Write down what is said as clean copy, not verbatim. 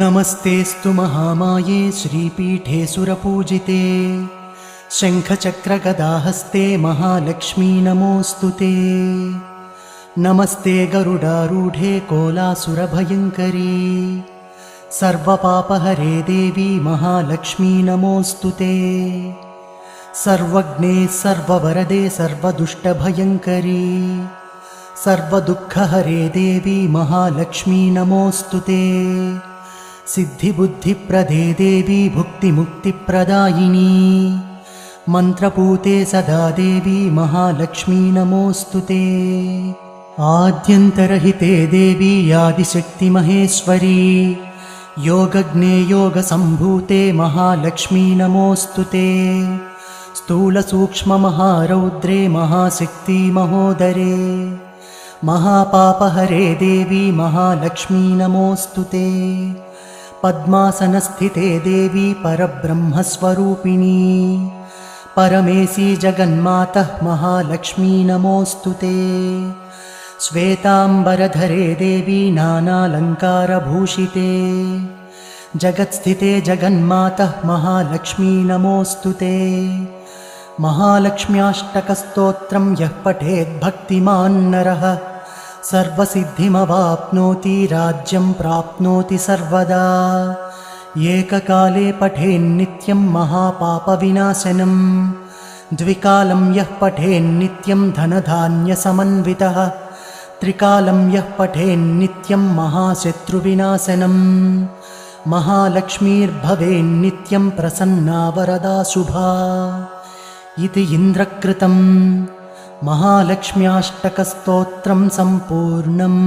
नमस्तेऽस्तु महामाये श्रीपीठे सुरपूजिते शङ्खचक्रगदाहस्ते महालक्ष्मी नमोऽस्तु ते। नमस्ते गरुडारूढे कोलासुरभयङ्करी सर्वपापहरे देवी महालक्ष्मी नमोऽस्तु ते। सर्वज्ञे सर्ववरदे सर्वदुष्टभयङ्करी सर्वदुःखहरे देवी महालक्ष्मी नमोऽस्तु ते। सिद्धिबुद्धिप्रदे देवी भुक्तिमुक्तिप्रदायिनी मन्त्रपूते सदा देवी महालक्ष्मी नमोऽस्तु ते। आद्यन्तरहिते देवी आदिशक्तिमहेश्वरी योगज्ञे योगसम्भूते महालक्ष्मी नमोऽस्तु ते। स्थूलसूक्ष्ममहारौद्रे महाशक्ति महोदरे महापापहरे देवी महालक्ष्मी नमोऽस्तु ते। पद्मासनस्थिते देवी परब्रह्मस्वरूपिणी परमेशी जगन्मातः महालक्ष्मी नमोऽस्तु ते। श्वेताम्बरधरे देवी नानालङ्कारभूषिते जगत्स्थिते जगन्मातः महालक्ष्मी नमोऽस्तु ते। महालक्ष्म्याष्टकस्तोत्रं यः पठेद्भक्तिमान् नरः सर्वसिद्धिमवाप्नोति राज्यं प्राप्नोति सर्वदा। एककाले पठेन्नित्यं महापापविनाशनं द्विकालं यः पठेन्नित्यं धनधान्यसमन्वितः त्रिकालं यः पठेन्नित्यं महाशत्रुविनाशनं महालक्ष्मीर्भवेन्नित्यं प्रसन्ना वरदा शुभा इति इन्द्रकृतं महालक्ष्म्याष्टकस्तोत्रं सम्पूर्णम्।